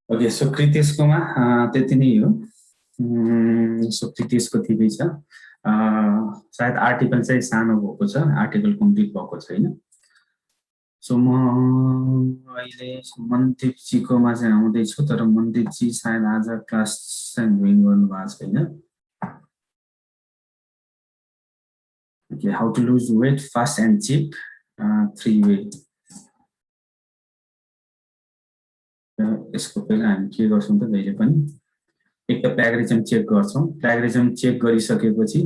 Okay so कृतेशकोमा त्यति नै हो सो कृतेशको थिबै छ सायद आर्टिकल चाहिँ सानो भएको छ आर्टिकल कम्प्लिट भएको छैन सो म अहिले मनदीपजीकोमा चाहिँ आउँदैछु तर मनदीपजी सायद आज क्लास चाहिँ जोइन गर्नु भएको छैन okay how to lose weight fast and cheap 3 way यसको पहिला हामी के गर्छौं त जहिले पनि एक त प्लेगरिजम चेक गर्छौं प्लेगरिजम चेक गरिसकेपछि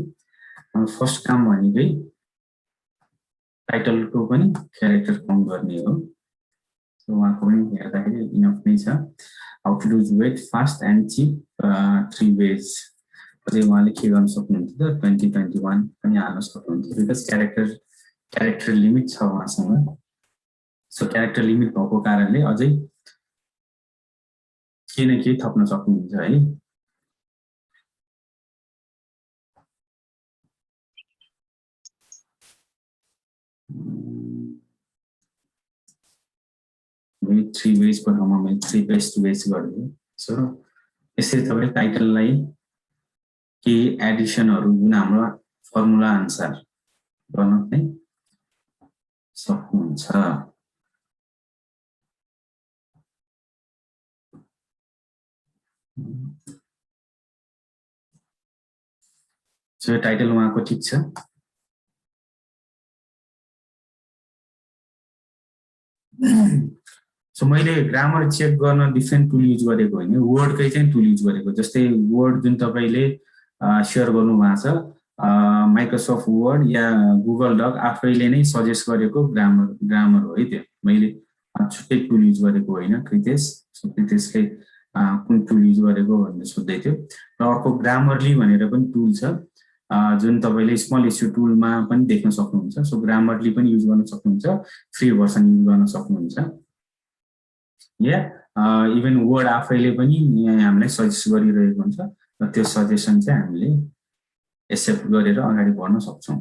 फर्स्ट काम भनेकै टाइटलको पनि क्यारेक्टर काउन्ट गर्ने हो सो उहाँको पनि हेर्दाखेरि इनफ नै छ how to lose weight fast and cheap 3 wage अझै उहाँले के गर्न सक्नुहुन्छ त 2021 पनि हाल्न सक्नुहुन्छ बिकज क्यारेक्टर लिमिट छ उहाँसँग सो क्यारेक्टर लिमिट भएको कारणले अझै के न के थप्न सक्नुहुन्छ है मैले 3 वेज को ठाउँमा मैले 3 बेस्ट वेज गरिदिएँ सो यसरी तपाईले टाइटललाई के एडिसनहरु जुन हाम्रो फर्मुला अनुसार गर्न चाहिँ सक्नुहुन्छ सो टाइटल उहाँको ठीक छ सो मैले ग्रामर चेक गर्न डिफरेन्ट टुल युज गरेको हैन वर्डकै चाहिँ टुल युज गरेको जस्तै वर्ड जुन तपाईले शेयर गर्नु भएको छ माइक्रोसफ्ट वर्ड या गुगल डक आफैले नै सजेस्ट गरेको ग्रामर हो है त्यो मैले छुट्टै टुल युज गरेको हैन कृतेश सो कृतेशले कुन टुल युज गरेको भन्ने सोध्दै थियो र अर्को ग्रामरली भनेर पनि टुल छ जुन तपाईले स्मल इश्यू टुलमा पनि देख्न सक्नुहुन्छ सो ग्रामरली पनि युज गर्न सक्नुहुन्छ फ्री भर्सन युज गर्न सक्नुहुन्छ या इभन वर्ड आफैले पनि हामीलाई सजेस्ट गरिरहेको हुन्छ र त्यो सजेसन चाहिँ हामीले एक्सेप्ट गरेर अगाडि बढ्न सक्छौं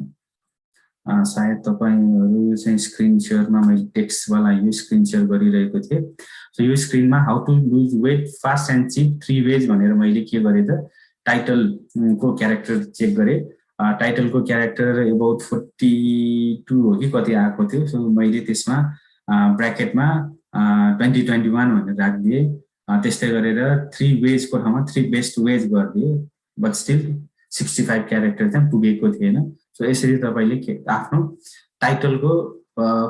सायद तपाईहरु चाहिँ स्क्रिन शेयरमा मैले टेक्स्ट वाला यो स्क्रिन शेयर गरिरहेको थिए सो यो स्क्रिनमा how to lose weight fast and cheap 3 ways भनेर मैले के गरे त टाइटल को क्यारेक्टर चेक गरे टाइटल को क्यारेक्टर अबाउट 42 हो कि कति आएको थियो सो मैले त्यसमा ब्र्याकेटमा 2021 भनेर राख्दिए त्यस्तै गरेर 3 वेज को ठाउँमा 3 बेस्ट वेज गर्दिए बट स्टिल 65 क्यारेक्टर चाहिँ पुगेको थिएन सो यसरी तपाईले आफ्नो टाइटलको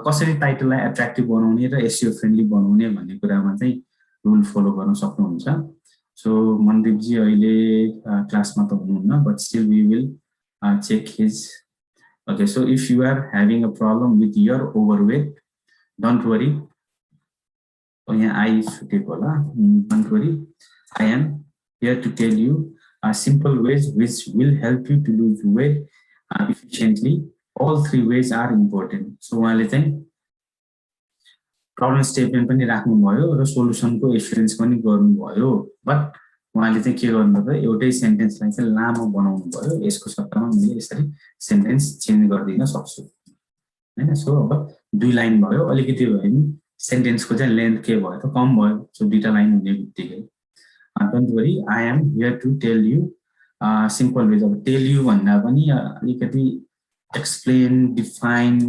कसरी टाइटललाई एट्र्याक्टिभ बनाउने र एसईओ फ्रेन्डली बनाउने भन्ने कुरामा चाहिँ रुल फलो गर्न सक्नुहुन्छ सो मनदीप जी अहिले क्लासमा त हुनुहुन्न but still we will check his okay so if you are having a problem with your overweight don't worry so यहाँ आई छुटेको होला, don't worry. I am here to tell you simple ways which will help you to lose weight efficiently. All 3 ways are important. So उहाँले चाहिँ problem statement पनि राख्नुभयो र सोलुसनको experience पनि गर्नुभयो, बट उहाँले चाहिँ के गर्नुभयो, एउटै सेन्टेन्सलाई चाहिँ लामो बनाउनु भयो। यसको सट्टामा मैले यसरी सेन्टेन्स चेन्ज गरिदिन सक्छु हैन। सो अब 2 लाइन भयो, अलिकति भयो नि सेन्टेन्सको चाहिँ लेन्थ के भयो त कम भयो। सो 2टा लाइन हुने बित्तिकै don't worry, I am here to tell you simple ways. अब टेल यु भन्दा पनि अलिकति एक्सप्लेन, डिफाइन,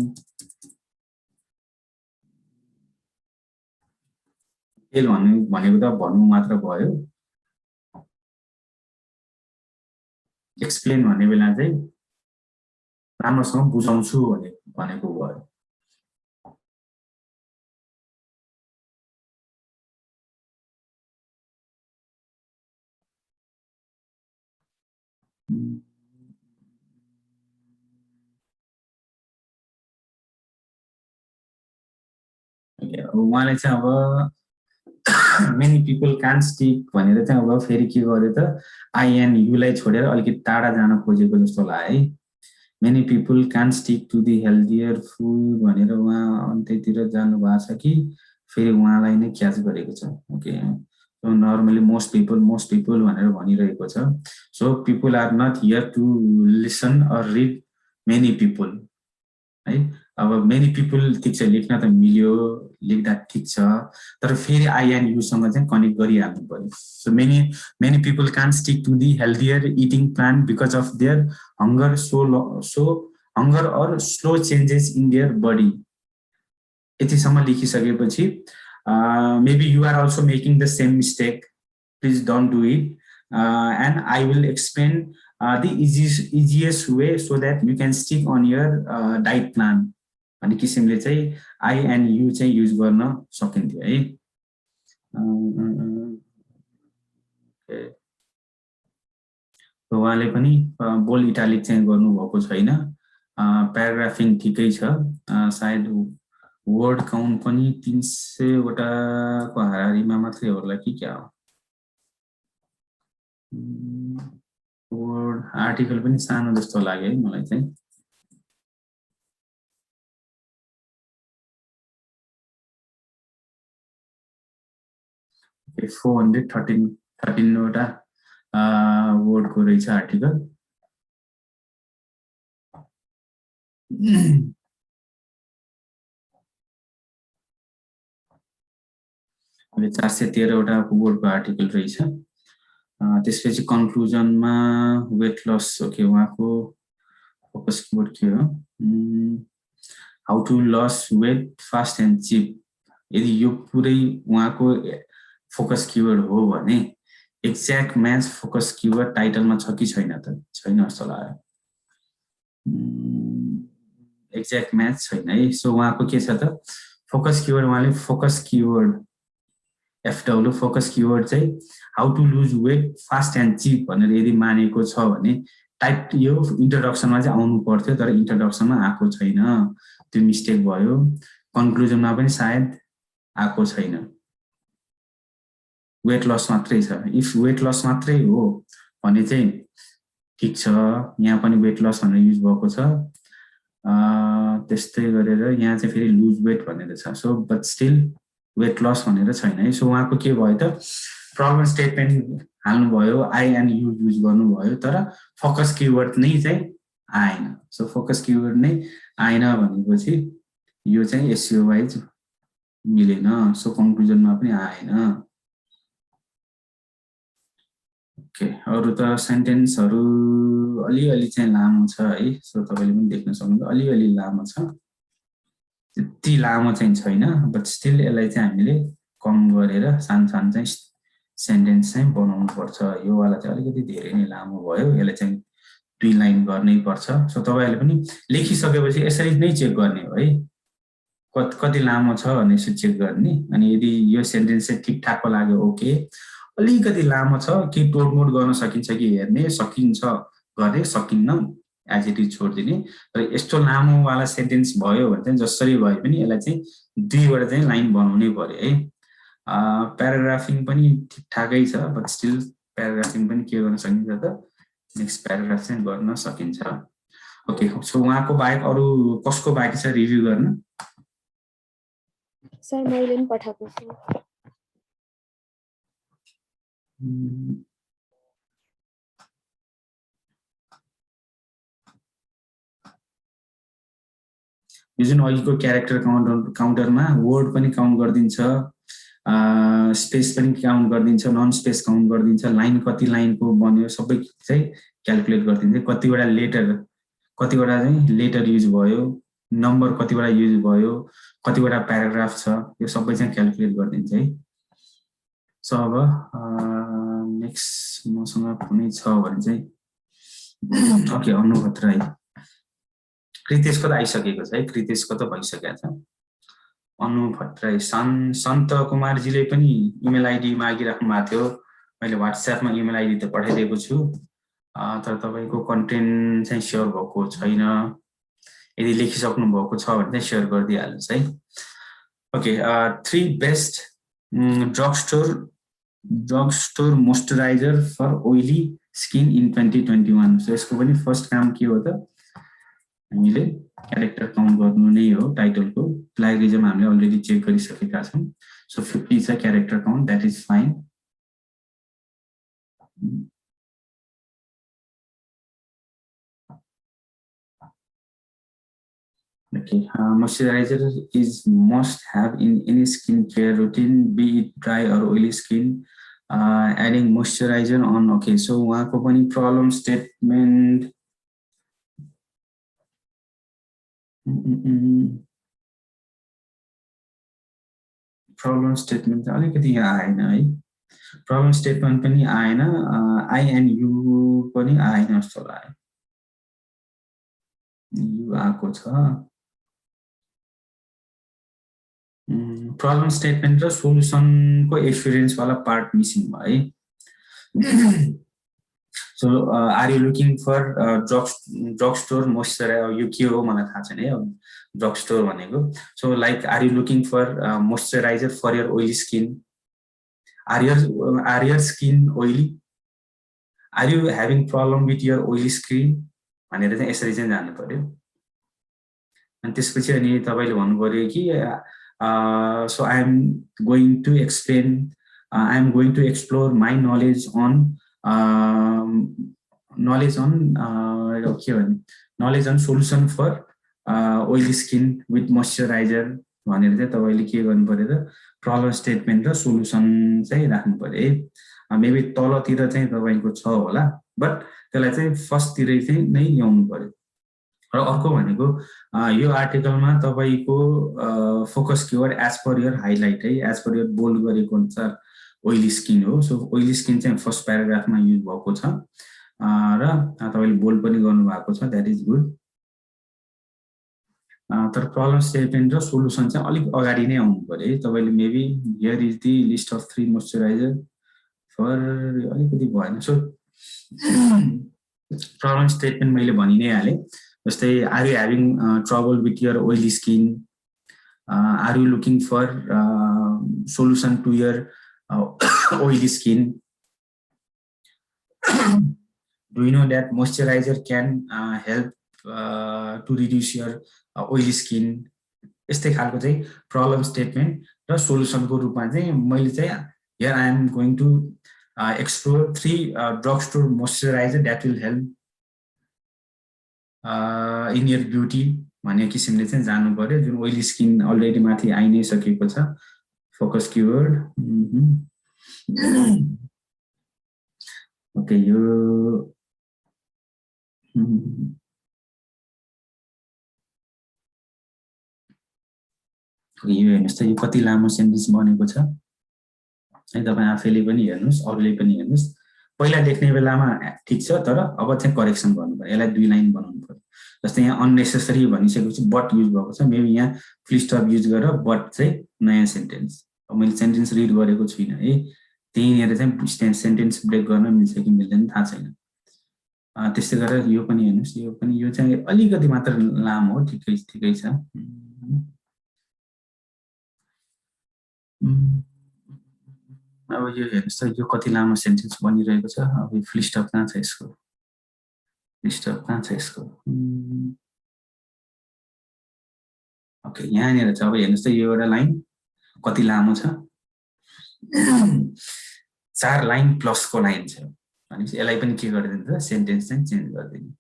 टेल भनेको त भन्नु मात्र भयो। एक्सप्लेन भन्ने बेला चाहिँ राम्रोसँग बुझाउँछु भनेको भयो। उहाँले चाहिँ अब मेनी पिपल क्यान स्टिक भनेर चाहिँ अब फेरि के गर्यो त आई एन्ड युलाई छोडेर अलिकति टाढा जान खोजेको जस्तो लाग्यो है। Many people can stick to the healthier food भनेर उहाँ अन्त्यतिर जानु भएको छ कि फेरि उहाँलाई नै क्याच गरेको छ। Okay, so normally most people भनेर भनिरहेको छ। So people are not here to listen or read many people है। अब मेनी पिपल ठिक छ, लेख्न त मिल्यो, लेख्दा ठिक छ, तर फेरि आई एन्ड युसँग चाहिँ कनेक्ट गरिहाल्नु पर्यो। So many people can stick to the healthier eating plan because of their hunger hunger or slow changes in their body. यतिसम्म लेखिसकेपछि maybe you are also making the same mistake, please don't do it and I will explain the easiest way so that you can stick on your diet plan भन्ने किसिमले चाहिँ I and you चाहिँ use गर्न सकिन्थ्यो है। उहाँले पनि bold italic चाहिँ गर्नुभएको छैन। प्याराग्राफिङ ठिकै छ, सायद वर्ड काउन्ट पनि 300 वटाको हाराहारीमा मात्रै होला कि क्या हो। वर्ड आर्टिकल पनि सानो जस्तो लाग्यो है मलाई चाहिँ। Okay, 413 वटा वर्डको रहेछ आर्टिकल। अहिले 413 वटा वर्डको आर्टिकल रहेछ। त्यसपछि कन्क्लुजनमा वेट लस, ओके, उहाँको फोकस किवर्ड के हो, how to loss weight fast and cheap. यदि यो पुरै उहाँको फोकस किवर्ड हो भने एक्ज्याक्ट म्याच फोकस किवर्ड टाइटलमा छ कि छैन त? छैन जस्तो लाग्यो, एक्ज्याक्ट म्याच छैन है। सो उहाँको के छ त फोकस किवर्ड, उहाँले focus keyword FW focus keyword चाहिँ how to lose weight fast and cheap भनेर यदि मानेको छ भने टाइप यो इन्ट्रोडक्सनमा चाहिँ आउनु पर्थ्यो, तर इन्ट्रोडक्सनमा आएको छैन, त्यो मिस्टेक भयो। कन्क्लुजनमा पनि सायद आएको छैन, वेट लस मात्रै छ। इफ वेट लस मात्रै हो भने चाहिँ ठिक छ, यहाँ पनि वेट लस भनेर युज भएको छ। त्यस्तै गरेर यहाँ चाहिँ फेरि लुज वेट भनेर छ। So but still weight loss भनेर छैन है। सो उहाँको के भयो त प्रब्लम स्टेटमेन्ट हाल्नुभयो, आई एन्ड यु युज गर्नुभयो, तर फोकस किवर्ड नै चाहिँ आएन। सो फोकस किवर्ड नै आएन भनेपछि यो चाहिँ एसइओ वाइज मिलेन। सो कन्क्लुजनमा पनि आएन। ओके, अरू त सेन्टेन्सहरू अलिअलि चाहिँ लामो छ है। सो तपाईँले पनि देख्न सक्नुहुन्छ अलिअलि लामो छ, त्यति लामो चाहिँ छैन, बट स्टिल यसलाई चाहिँ हामीले कम गरेर सानो चाहिँ सेन्टेन्स चाहिँ बनाउनु पर्छ। यो वाला चाहिँ अलिकति धेरै नै लामो भयो, यसलाई चाहिँ 2 लाइन गर्नै पर्छ। सो तपाईँहरूले पनि लेखिसकेपछि यसरी नै चेक गर्ने हो है, कति लामो छ भने यसो चेक गर्ने। अनि यदि यो सेन्टेन्स चाहिँ ठिकठाकको लाग्यो, ओके, अलिकति लामो छ कि टोडमोड गर्न सकिन्छ कि हेर्ने, सकिन्छ गर्ने, सकिन्न एज इट इज छोडिदिने। तर यस्तो लामोवाला सेन्टेन्स भयो भने चाहिँ जसरी भए पनि यसलाई चाहिँ 2 वटा चाहिँ लाइन बनाउनै पर्यो है। प्याराग्राफिङ पनि ठिकठाकै छ बट स्टिल प्याराग्राफिङ पनि के गर्न सकिन्छ त नेक्स्ट प्याराग्राफ चाहिँ गर्न सकिन्छ ओके सो उहाँको बाहेक अरु कसको बाँकी छ रिभ्यू गर्न सर मैले पनि पठाएको छु यो जुन अहिलेको क्यारेक्टर काउन्टरमा वर्ड पनि काउन्ट गरिदिन्छ स्पेस पनि काउन्ट गरिदिन्छ नन स्पेस काउन्ट गरिदिन्छ लाइन कति लाइनको बन्यो सबै चाहिँ क्याल्कुलेट गरिदिन्छ कतिवटा लेटर युज भयो नम्बर कतिवटा युज भयो कतिवटा प्याराग्राफ छ यो सबै चाहिँ क्याल्कुलेट गरिदिन्छ है सो अब नेक्स्ट मसँग कुनै छ भने चाहिँ ओके अनु भट्टराई कृतेशको त आइसकेको छ है कृतेशको त भइसकेको छ अनु भट्टराई सन्त कुमारजीले पनि इमेल आइडी मागिराख्नु भएको थियो मैले व्हाट्सएपमा इमेल आइडी त पठाइदिएको छु तर तपाईको कन्टेन्ट चाहिँ शेयर भएको छैन यदि लेखिसक्नु भएको छ भने चाहिँ शेयर गरिदिहाल्नुस् है okay 3 best drug store moisturiser for oily skin in 2021 so यसको पनि फर्स्ट काम के हो त हामीले क्यारेक्टर काउन्ट गर्नु नै हो टाइटलको प्लेगरिजम हामीले अलरेडी चेक गरिसकेका छौं सो 50 छ character count that is fine Okay, moisturizer is must have in any skincare routine, be it dry or oily skin. Adding moisturizer on. Okay, so वहाँको पनि problem statement. Problem statement अलिकति आएन है. Problem statement पनि आएन. I and you पनि आएन जस्तो लाग्यो. You आएको छ. प्रब्लम स्टेटमेन्ट र सोलुसनको एक्सपिरियन्स वाला पार्ट मिसिङ भयो है so are you looking for drug store moisturiser यो के हो मलाई थाहा छैन है ड्रग स्टोर भनेको so like are you looking for moisturiser for your oily skin are your skin oily are you having problem with your oily skin भनेर चाहिँ यसरी चाहिँ जानु पर्यो अनि त्यसपछि अनि तपाईले भन्नु पर्यो कि so I am going to explain I am going to explore my knowledge on solution for oily skin with moisturizer भनेर चाहिँ तपाईले के गर्नु पर्यो त प्रब्लम स्टेटमेन्ट र सोलुसन चाहिँ राख्नु पर्यो है मेबी तलतिर चाहिँ तपाईको छ होला बट त्यसलाई चाहिँ फर्स्ट तिरै चाहिँ नै ल्याउनु पर्यो र अर्को भनेको यो आर्टिकलमा तपाईको focus keyword as per your highlight है एज पर योर बोल्ड गरेको अनुसार ओइली स्किन हो सो ओइली स्किन चाहिँ फर्स्ट प्याराग्राफमा युज भएको छ र तपाईले बोल्ड पनि गर्नु भएको छ दैट इज गुड तर प्रब्लम स्टेटमेन्ट र सोलुसन चाहिँ अलिक अगाडि नै आउनु पर्यो है तपाईले maybe here is the list of 3 moisturiser for अलिकति भएन सो प्रब्लम स्टेटमेन्ट मैले भनि नै हाले जस्तै are you having trouble with your oily skin are you looking for solution to your oily skin do you know that moisturiser can help to reduce your oily skin यस्तै खालको चाहिँ problem statement र सोलुसनको रूपमा चाहिँ मैले चाहिँ here I am going to explore 3 drug store moisturiser that will help in your beauty भन्ने किसिमले चाहिँ जानु पर्यो जुन ओइली स्किन अलरेडी माथि आइ नै सकेको छ फोकस कीवर्ड ओके यो हेर्नुस् त यो कति लामो सेन्टेन्स बनेको छ है तपाई आफैले पनि हेर्नुस् अरूले पनि हेर्नुस् पहिला लेख्ने बेलामा ठीक छ तर अब चाहिँ करेक्सन गर्नु पर्यो यसलाई 2 लाइन बनाउनु पर्यो जस्तै यहाँ अननेसेसरी भनिसकेपछि बट युज भएको छ मेबी यहाँ फुल स्टप युज गरेर बट चाहिँ नयाँ सेन्टेन्स अब मैले सेन्टेन्स रिड गरेको छुइनँ है त्यहीँनिर चाहिँ सेन्टेन्स ब्रेक गर्न मिल्छ कि मिल्दैन थाहा छैन त्यस्तै गरेर यो पनि हेर्नुस् यो पनि यो चाहिँ अलिकति मात्र लामो हो ठिकै छ अब यो हेर्नुहोस् त यो कति लामो सेन्टेन्स बनिरहेको छ अब यो फुल स्टप कहाँ छ यसको ओके यहाँनिर छ अब हेर्नुहोस् त यो एउटा लाइन कति लामो छ 4 लाइन प्लसको लाइन छ भनेपछि यसलाई पनि के गरिदिन्छ सेन्टेन्स चाहिँ चेन्ज गरिदिने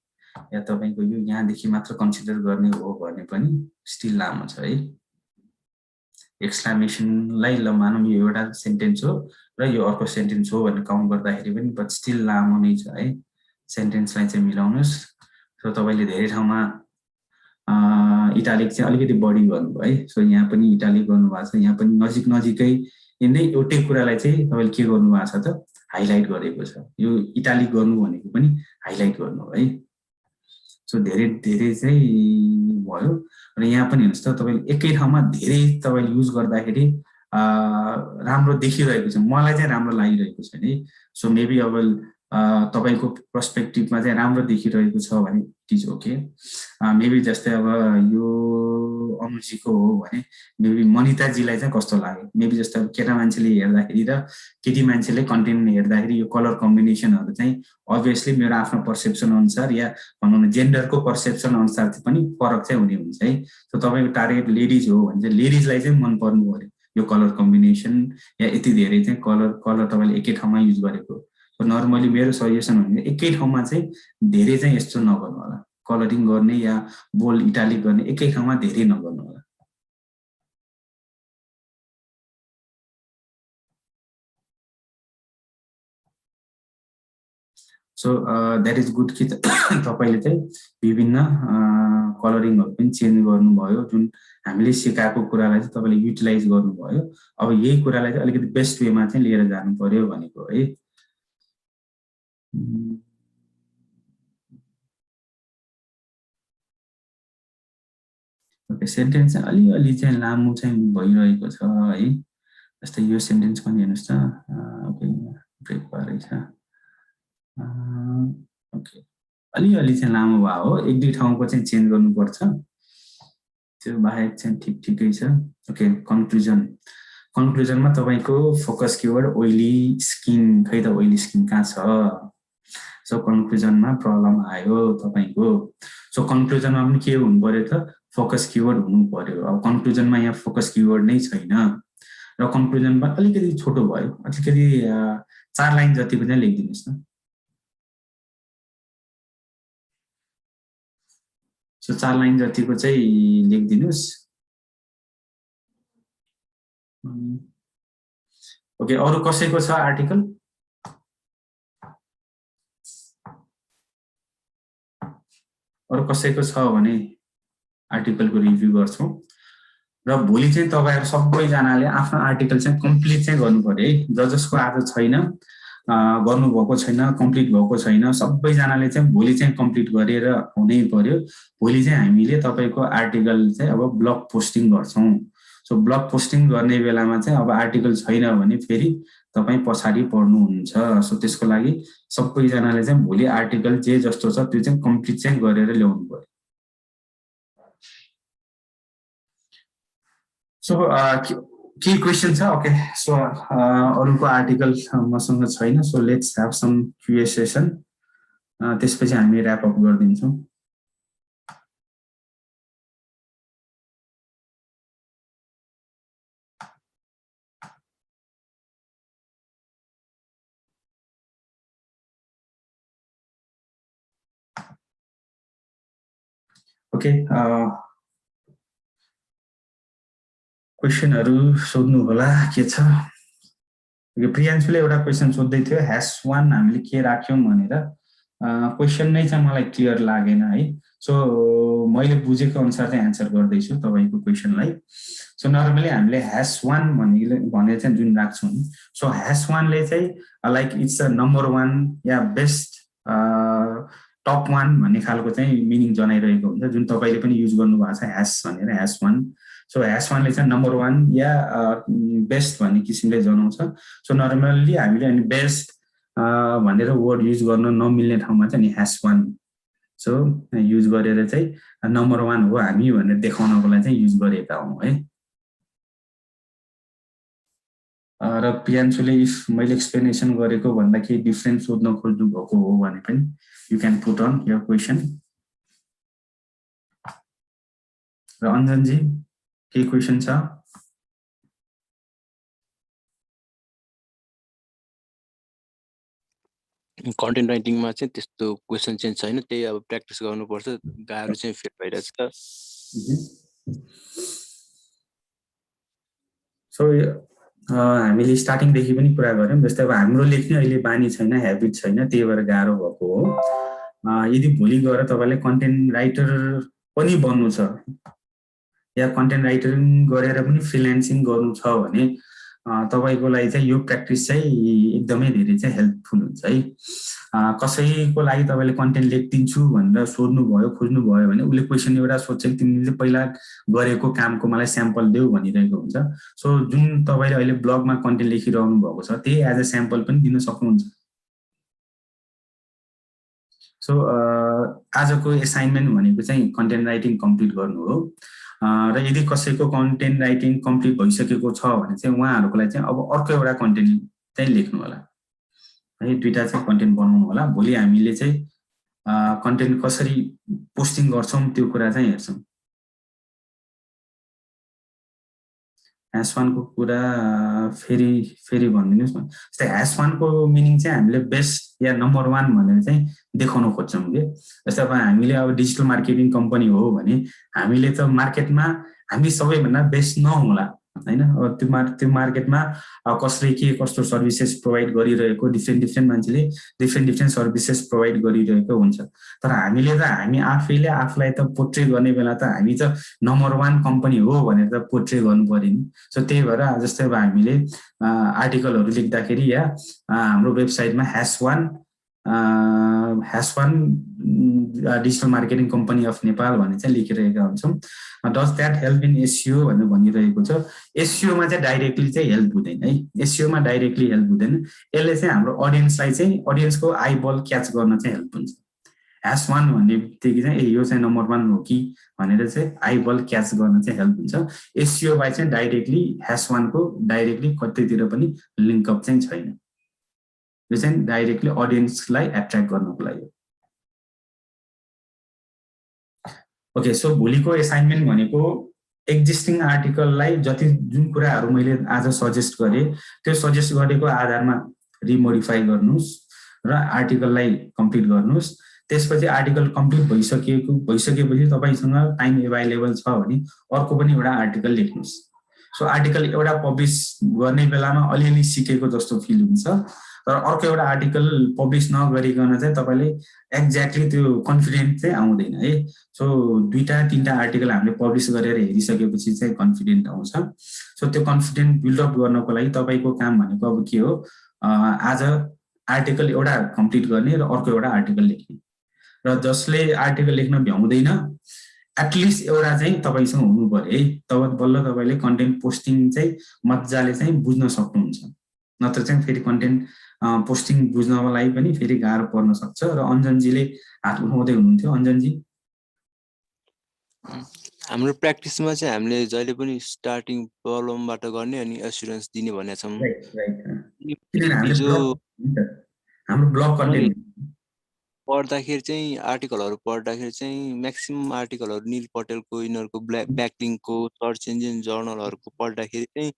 या तपाईको यो यहाँदेखि मात्र कन्सिडर गर्ने हो भने पनि स्टिल लामो छ है एक्सक्लामेसनलाई ल मानौँ यो एउटा सेन्टेन्स हो र यो अर्को सेन्टेन्स हो भनेर काउन्ट गर्दाखेरि पनि बट स्टिल लामो नै छ है सेन्टेन्सलाई चाहिँ मिलाउनुस् सो तपाईले धेरै ठाउँमा इटालिक चाहिँ अलिकति बढी गर्नुभयो है सो यहाँ पनि इटालिक गर्नुभएको छ यहाँ पनि नजिक नजिकै नै एउटै कुरालाई चाहिँ तपाईले के गर्नुभएको छ त हाइलाइट गरेको छ यो इटालिक गर्नु भनेको पनि हाइलाइट गर्नु है सो धेरै धेरै चाहिँ भयो र यहाँ पनि हेर्नुस् त तपाईले एकै ठाउँमा धेरै तपाईले युज गर्दाखेरि राम्रो देखिरहेको छ मलाई चाहिँ राम्रो लागिरहेको छ नि सो मेबी अब तपाईको पर्सपेक्टिभमा चाहिँ राम्रो देखिरहेको छ भने इट इज ओके मेबी जस्तै अब यो अनुजीको हो भने मेबी मनिताजीलाई चाहिँ कस्तो लाग्यो मेबी जस्तै अब केटा मान्छेले हेर्दाखेरि र केटी मान्छेले कन्टेन्ट हेर्दाखेरि यो कलर कम्बिनेसनहरु चाहिँ अभियसली मेरो आफ्नो पर्सेप्सन अनुसार या भनौँ न जेन्डरको पर्सेप्सन अनुसार पनि फरक चाहिँ हुने हुन्छ है सो तपाईको टार्गेट लेडिज हो भने चाहिँ लेडिजलाई चाहिँ मन पर्नु पर्यो यो कलर कम्बिनेसन या यति धेरै चाहिँ कलर तपाईले एकै ठाउँमा युज गरेको नर्मली मेरो सजेसन हो भने एकै ठाउँमा चाहिँ धेरै चाहिँ यस्तो नगर्नु होला कलरिङ गर्ने या बोल्ड इटालिक गर्ने एकै ठाउँमा धेरै नगर्नु होला सो द्याट इज गुड कि तपाईले चाहिँ विभिन्न कलरिङहरु पनि चेन्ज गर्नुभयो जुन हामीले सिकाएको कुरालाई चाहिँ तपाईले युटिलाइज गर्नुभयो अब यही कुरालाई चाहिँ अलिकति बेस्ट वेमा चाहिँ लिएर जानु पर्यो भनेको है ओके सेन्टेन्स चाहिँ अलिअलि चाहिँ लामो चाहिँ भइरहेको छ है जस्तै यो सेन्टेन्स पनि हेर्नुस् त ओके ब्रेक भएछ ओके अलिअलि चाहिँ लामो भयो हो एक दुई ठाउँको चाहिँ चेन्ज गर्नुपर्छ त्यो बाहेक चाहिँ ठिकै छ ओके कन्क्लुजनमा तपाईको फोकस किवर्ड ओइली स्किन खै त ओइली स्किन कहाँ छ सो कन्क्लुजनमा प्रब्लम आयो तपाईको सो कन्क्लुजनमा पनि के हुनु पर्यो त फोकस किवर्ड हुनु पर्यो अब कन्क्लुजनमा यहाँ फोकस किवर्ड नै छैन र कन्क्लुजनमा अलिकति छोटो भयो अलिकति 4 लाइन जतिको चाहिँ लेखिदिनुस् न सो 4 लाइन जतिको चाहिँ लेखिदिनुस् ओके अरु कसैको छ आर्टिकल अरु कसैको छ भने आर्टिकलको रिभ्यू गर्छौं र भोलि चाहिँ तपाईहरु सबैजनाले आफ्नो आर्टिकल चाहिँ कम्प्लिट चाहिँ गर्नु पर्यो है जसको आज छैन गर्नु भएको छैन कम्प्लिट भएको छैन सबैजनाले चाहिँ भोलि चाहिँ कम्प्लिट गरेर हुनै पर्यो भोलि चाहिँ हामीले तपाईको आर्टिकल चाहिँ अब ब्लग पोस्टिङ गर्छौं सो ब्लग पोस्टिङ गर्ने बेलामा चाहिँ अब आर्टिकल छैन भने फेरि तपाई पछाडी पर्नुहुन्छ सो त्यसको लागि सबैजनाले चाहिँ भोलि आर्टिकल जे जस्तो छ त्यो चाहिँ कम्प्लिट चाहिँ गरेर ल्याउनु पर्यो सो के क्वेशन छ ओके सो अरुको आर्टिकल मसँग छैन so let's have some QA session त्यसपछि हामी र्याप अप गर्दिन्छौं ओके क्वेशनहरु सोध्नु होला के छ यो प्रियांशुले एउटा क्वेशन सोध्दै थियो #1 हामीले के राख्यौं भनेर क्वेशन नै चाहिँ मलाई क्लियर लागेन है सो मैले बुझेको अनुसार चाहिँ आन्सर गर्दै छु तपाईको क्वेशनलाई सो नर्मली हामीले #1 भने चाहिँ जुन राख्छौं सो #1 ले चाहिँ like it's a number 1 yeah best top 1 भन्ने खालको चाहिँ मिनिङ जनाइरहेको हुन्छ जुन तपाईले पनि युज गर्नु भएको छ ह्याश भनेर #1 सो #1 ले चाहिँ नम्बर 1 या बेस्ट भन्ने किसिमले जनाउँछ सो नर्मली हामीले अनि बेस्ट भनेर वर्ड युज गर्न नमिल्ने ठाउँमा चाहिँ नि #1 सो युज गरेर चाहिँ नम्बर 1 हो हामी भनेर देखाउनको लागि चाहिँ युज गरेका हौं है र प्रियान्शुले इफ मैले एक्सप्लेनेसन गरेको भन्दा केही डिफ्रेन्ट सोध्न खोज्नु भएको हो भने पनि you can put on your question. र अञ्जनजी केही क्वेसन छ? कन्टेन्ट राइटिङमा चाहिँ त्यस्तो क्वेसन चाहिँ छैन, त्यही अब प्र्याक्टिस गर्नुपर्छ, गाह्रो चाहिँ फिल भइरहेछ। सो हामीले स्टार्टिङदेखि पनि कुरा गऱ्यौँ, जस्तै अब हाम्रो लेख्ने अहिले बानी छैन, ह्याबिट छैन, त्यही भएर गाह्रो भएको हो। यदि भोलि गएर तपाईँले कन्टेन्ट राइटर पनि बन्नु छ या कन्टेन्ट राइटिङ गरेर पनि फ्रिल्यान्सिङ गर्नु छ भने तपाईको लागि चाहिँ यो प्र्याक्टिस चाहिँ एकदमै धेरै चाहिँ हेल्पफुल हुन्छ है। कसैको लागि तपाईँले कन्टेन्ट लेखिदिन्छु भनेर सोध्नु भयो, खोज्नु भयो भने उसले क्वेसन एउटा सोध्छ कि तिमीले पहिला गरेको कामको मलाई स्याम्पल देऊ भनिरहेको हुन्छ। सो जुन तपाईँले अहिले ब्लगमा कन्टेन्ट लेखिरहनु भएको छ त्यही एज अ स्याम्पल पनि दिन सक्नुहुन्छ। सो आजको एसाइनमेन्ट भनेको चाहिँ कन्टेन्ट राइटिङ कम्प्लिट गर्नु हो। र यदि कसैको कन्टेन्ट राइटिङ कम्प्लिट भइसकेको छ भने चाहिँ उहाँहरूको लागि चाहिँ अब अर्को एउटा कन्टेन्ट चाहिँ लेख्नु होला है, दुईटा चाहिँ कन्टेन्ट बनाउनु होला। भोलि हामीले चाहिँ कन्टेन्ट कसरी पोस्टिङ गर्छौँ त्यो कुरा चाहिँ हेर्छौँ। #1 को कुरा फेरि भनिदिनुहोस् न। जस्तै #1 को मिनिङ चाहिँ हामीले बेस्ट या नम्बर 1 भनेर चाहिँ देखाउन खोज्छौँ कि। जस्तै अब हामीले अब डिजिटल मार्केटिङ कम्पनी हो भने हामीले त मार्केटमा हामी सबैभन्दा बेस्ट नहोला हैन। त्यो मार्केटमा कसले के कस्तो सर्भिसेस प्रोभाइड गरिरहेको, डिफ्रेन्ट मान्छेले डिफ्रेन्ट सर्भिसेस प्रोभाइड गरिरहेको हुन्छ। तर हामी आफैले आफूलाई त पोर्ट्रे गर्ने बेला त हामी त नम्बर 1 कम्पनी हो भनेर त पोर्ट्रे गर्नु पर्यो नि। सो त्यही भएर जस्तै अब हामीले आर्टिकलहरू लेख्दाखेरि या हाम्रो वेबसाइटमा #1 digital marketing company of Nepal भन्ने चाहिँ लेखिरहेका हुन्छौँ। Does that help in SEO भनेर भनिरहेको छ। एसइओमा चाहिँ डाइरेक्टली चाहिँ हेल्प हुँदैन है, एसइओमा डाइरेक्टली हेल्प हुँदैन। यसले चाहिँ हाम्रो अडियन्सलाई चाहिँ अडियन्सको आइबल क्याच गर्न चाहिँ हेल्प हुन्छ। #1 भन्ने बित्तिकै चाहिँ यो चाहिँ नम्बर 1 हो कि भनेर चाहिँ आइबल क्याच गर्न चाहिँ हेल्प हुन्छ। एसइओ बाई चाहिँ डाइरेक्टली #1 को डाइरेक्टली कतैतिर पनि लिङ्कअप चाहिँ छैन। यो चाहिँ डाइरेक्टली अडियन्सलाई एट्र्याक्ट गर्नको लागि। ओके, सो भोलिको एसाइनमेन्ट भनेको एक्जिस्टिङ आर्टिकललाई जुन कुराहरू मैले आज सजेस्ट गरेँ त्यो सजेस्ट गरेको आधारमा रिमोडिफाई गर्नुहोस् र आर्टिकललाई कम्प्लिट गर्नुहोस्। त्यसपछि आर्टिकल कम्प्लिट भइसकेपछि तपाईँसँग टाइम एभाइलेबल छ भने अर्को पनि एउटा आर्टिकल लेख्नुहोस्। सो आर्टिकल एउटा पब्लिस गर्ने बेलामा अलिअलि सिकेको जस्तो फिल हुन्छ, तर अर्को एउटा आर्टिकल पब्लिस नगरिकन चाहिँ तपाईँले एक्ज्याक्टली त्यो कन्फिडेन्ट चाहिँ आउँदैन है। सो 2-3टा आर्टिकल हामीले पब्लिस गरेर हेरिसकेपछि चाहिँ कन्फिडेन्ट आउँछ। सो त्यो कन्फिडेन्ट बिल्डअप गर्नको लागि तपाईँको काम भनेको अब के हो, आज आर्टिकल एउटा कम्प्लिट गर्ने र अर्को एउटा आर्टिकल लेख्ने। र जसले आर्टिकल लेख्न भ्याउँदैन एटलिस्ट एउटा चाहिँ तपाईँसँग हुनु पर्यो है, तब बल्ल तपाईँले कन्टेन्ट पोस्टिङ चाहिँ मजाले चाहिँ बुझ्न सक्नुहुन्छ। नत्र चाहिँ फेरि कन्टेन्ट पोस्टिङ बुझ्नको लागि पनि फेरि गाह्रो पर्न सक्छ। र अञ्जनजीले हात उठाउँदै हुनुहुन्थ्यो। अञ्जनजी, हाम्रो प्र्याक्टिसमा चाहिँ हामीले जहिले पनि स्टार्टिङ प्रब्लमबाट गर्ने अनि एस्युरेन्स दिने भनेका छौँ। हाम्रो ब्लग कन्टेन्ट पढ्दाखेरि चाहिँ आर्टिकलहरू पढ्दाखेरि चाहिँ म्याक्सिमम आर्टिकलहरू निल पटेलको यिनीहरूको ब्याकलिङको सर्च इन्जिन जर्नलहरूको पढ्दाखेरि चाहिँ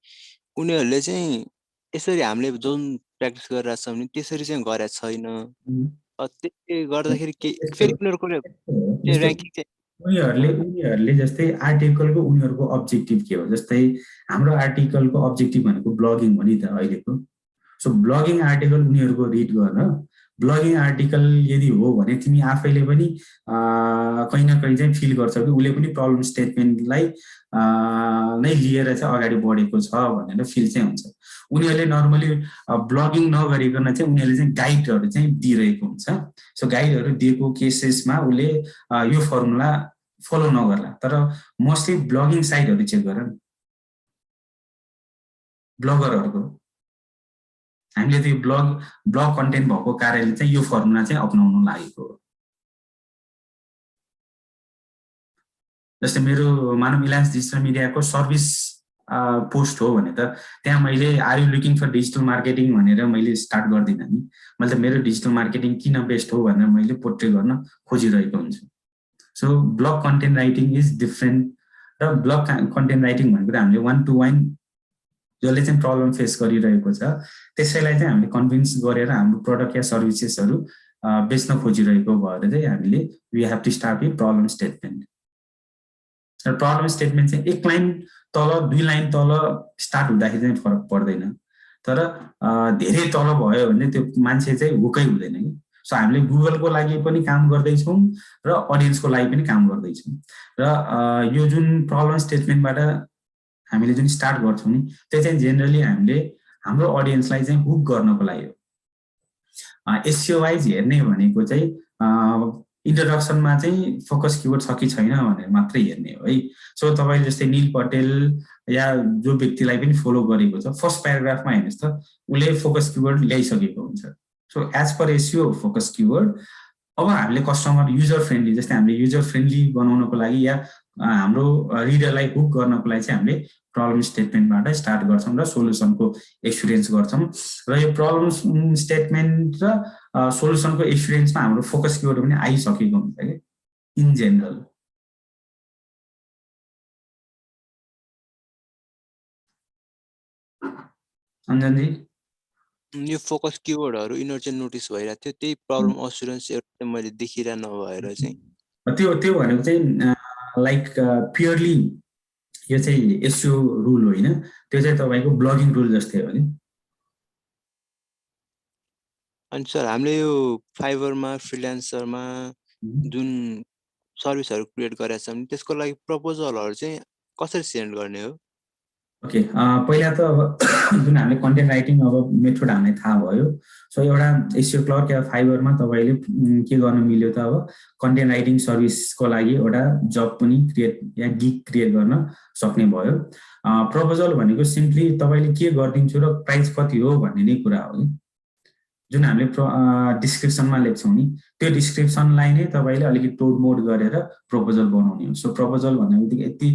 उनीहरूले चाहिँ यसरी हामीले जुन प्र्याक्टिस गरिरहेको छौँ नि त्यसरी चाहिँ गरेको छैन। त्यसले गर्दाखेरि फेरि उनीहरूको ऱ्याङ्किङ चाहिँ उनीहरूले जस्तै आर्टिकलको उनीहरूको अब्जेक्टिभ के हो, जस्तै हाम्रो आर्टिकलको अब्जेक्टिभ भनेको ब्लगिङ हो नि त अहिलेको। सो ब्लगिङ आर्टिकल उनीहरूको रिड गर्न, ब्लगिङ आर्टिकल यदि हो भने तिमी आफैले पनि कहीँ न कहीँ चाहिँ फिल गर्छौ कि उसले पनि प्रब्लम स्टेटमेन्टलाई नै लिएर चाहिँ अगाडि बढेको छ भनेर फिल चाहिँ हुन्छ। उनीहरूले नर्मली ब्लगिङ नगरिकन चाहिँ उनीहरूले चाहिँ गाइडहरू चाहिँ दिइरहेको हुन्छ। सो गाइडहरू दिएको केसेसमा उसले यो फर्मुला फलो नगर्ला। तर मोस्टली ब्लगिङ साइटहरू चेक गर, ब्लगरहरूको हामीले त्यो ब्लग कन्टेन्ट भएको कारणले चाहिँ यो फर्मुला चाहिँ अपनाउनु लागेको हो। जस्तै मेरो मानव इलायन्स डिजिटल मिडियाको सर्भिस पोस्ट हो भने त त्यहाँ मैले are you looking for digital marketing भनेर मैले स्टार्ट गर्दिनँ नि। मैले त मेरो डिजिटल मार्केटिङ किन बेस्ट हो भनेर मैले पोर्ट्रे गर्न खोजिरहेको हुन्छु। So blog content writing is different. र ब्लग कन्टेन्ट राइटिङ भनेको त हामीले 1-to-1 जसले चाहिँ प्रब्लम फेस गरिरहेको छ त्यसैलाई चाहिँ हामीले कन्भिन्स गरेर हाम्रो प्रडक्ट या सर्भिसेसहरू बेच्न खोजिरहेको भएर चाहिँ हामीले we have to start with problem statement. र प्रब्लम स्टेटमेन्ट चाहिँ 1 लाइन तल 2 लाइन तल स्टार्ट हुँदाखेरि चाहिँ फरक पर्दैन, तर धेरै तल भयो भने त्यो मान्छे चाहिँ हुकै हुँदैन कि। सो हामीले गुगलको लागि पनि काम गर्दैछौँ र अडियन्सको लागि पनि काम गर्दैछौँ। र यो जुन प्रब्लम स्टेटमेन्टबाट हामीले जुन स्टार्ट गर्छौँ नि त्यो चाहिँ जेनरली हामीले हाम्रो अडियन्सलाई चाहिँ हुक गर्नको लागि हो। एसइओ वाइज हेर्ने भनेको चाहिँ इन्ट्रोडक्सनमा चाहिँ फोकस किवर्ड छ कि छैन भनेर मात्रै हेर्ने हो है। सो तपाईँले जस्तै निल पटेल या जो व्यक्तिलाई पनि फलो गरेको छ फर्स्ट प्याराग्राफमा हेर्नुहोस् त उसले फोकस किवर्ड ल्याइसकेको हुन्छ। So as per SEO focus keyword अब हामीले कस्टमर युजर फ्रेन्डली जस्तै हामीले युजर फ्रेन्डली बनाउनको लागि या हाम्रो रिडरलाई हुक गर्नको लागि चाहिँ हामीले प्रब्लम स्टेटमेन्टबाट स्टार्ट गर्छौँ र सोल्युसनको एक्सपिरियन्स गर्छौँ। र यो प्रब्लम स्टेटमेन्ट र सोल्युसनको एक्सपिरियन्समा हाम्रो फोकस किवर्ड पनि आइसकेको हुन्छ कि इन जेनरल। अञ्जनजी यो फोकस किवर्डहरु यिनीहरु चाहिँ नोटिस भइरहेको थियो, त्यही प्रब्लम असुरेन्स एउटा मैले देखिरह नभएर चाहिँ त्यो भनेको चाहिँ लाइक प्योरली यो चाहिँ एसइओ रुल होइन, त्यो चाहिँ तपाईको ब्लगिङ रुल जस्तै हो नि। अनि सर हामीले यो फाइबरमा फ्रिल्यान्सरमा जुन सर्भिसहरु क्रिएट गरेका छौं त्यसको लागि प्रपोजलहरु चाहिँ कसरी सेन्ड गर्ने हो? ओके, पहिला त जुन हामीले कन्टेन्ट राइटिङ अब मेथड हामीलाई थाहा भयो। सो एउटा एसइओ क्लर्क या फाइबरमा तपाईले के गर्न मिल्यो त अब कन्टेन्ट राइटिङ सर्भिसको लागि एउटा जब पनि क्रिएट या गिग क्रिएट गर्न सक्ने भयो। प्रपोजल भनेको सिम्पली तपाईले के गरिदिन्छु र प्राइस कति हो भन्ने नै कुरा हो नि। जुन हामीले डिस्क्रिप्सनमा लेख्छौँ नि त्यो डिस्क्रिप्सनलाई नै तपाईले अलिकति तोडमोड गरेर प्रपोजल बनाउने हो। सो प्रपोजल भन्ने बित्तिकै यति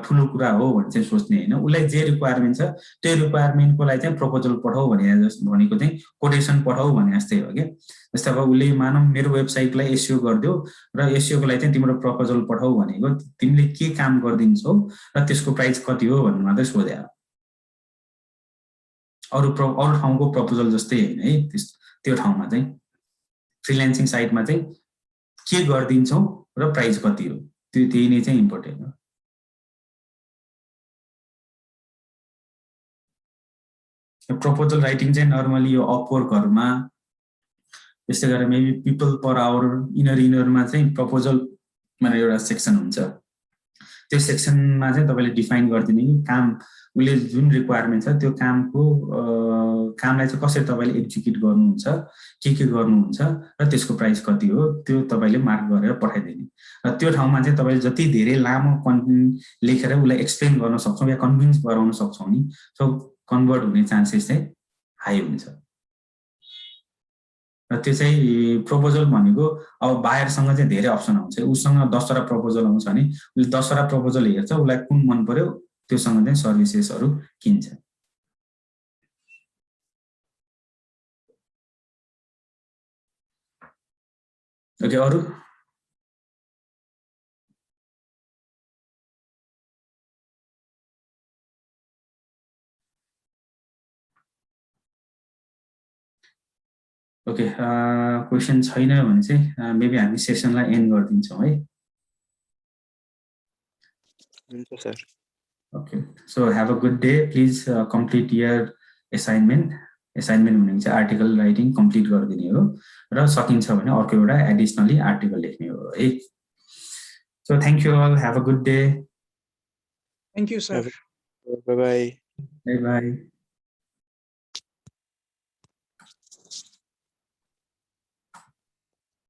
ठुलो कुरा हो भने चाहिँ सोच्ने होइन, उसलाई जे रिक्वायरमेन्ट छ त्यो रिक्वायरमेन्टको लागि चाहिँ प्रपोजल पठाऊ भनेको चाहिँ कोटेसन पठाऊ भने जस्तै हो क्या। जस्तै अब उसले मानौँ मेरो वेबसाइटलाई एसइओ गरिदेऊ र एसइओको लागि चाहिँ तिम्रो प्रपोजल पठाऊ भनेको तिमीले के काम गरिदिन्छौ र त्यसको प्राइस कति हो भन्ने मात्रै सोधे हो। अरू ठाउँको प्रपोजल जस्तै होइन है। त्यो ठाउँमा चाहिँ फ्रिल्यान्सिङ साइटमा चाहिँ के गरिदिन्छौ र प्राइस कति हो त्यही नै चाहिँ इम्पोर्टेन्ट हो। प्रपोजल राइटिङ चाहिँ नर्मली यो अपवर्कहरुमा त्यस्तै गरेर मेबी पिपल पर आवर इनरमा चाहिँ प्रपोजल भनेर एउटा सेक्सन हुन्छ। त्यो सेक्सनमा चाहिँ तपाईले डिफाइन गरिदिने कि काम उसले जुन रिक्वायरमेन्ट छ त्यो कामलाई चाहिँ कसरी तपाईले एक्जिक्युट गर्नुहुन्छ, के गर्नुहुन्छ र त्यसको प्राइस कति हो त्यो तपाईले मार्क गरेर पठाइदिने। र त्यो ठाउँमा चाहिँ तपाईले जति धेरै लामो कन्टेन्ट लेखेर उसलाई एक्सप्लेन गर्न सक्छौं या कन्भिन्स गराउन सक्छौं नि सो कन्भर्ट हुने चान्सेस चाहिँ हाई हुन्छ। र त्यो चाहिँ प्रपोजल भनेको अब बायरसँग चाहिँ धेरै अप्सन आउँछ। उसँग 10 वटा प्रपोजल आउँछ भने उसले 10 वटा प्रपोजल हेर्छ, उसलाई कुन मन पर्यो त्योसँग चाहिँ सर्भिसेसहरु किन्छ। ओके, अरु ओके, क्वेसन छैन भने चाहिँ मेबी हामी सेसनलाई एन्ड गरिदिन्छौँ है। हुन्छ sir. Okay, so have a good day. Please complete your assignment. Assignment भनेको चाहिँ आर्टिकल राइटिङ कम्प्लिट गरिदिने हो र सकिन्छ भने अर्को एउटा एडिसनली आर्टिकल लेख्ने हो है। So thank you all, have a good day. Thank you sir. Bye bye. Bye by.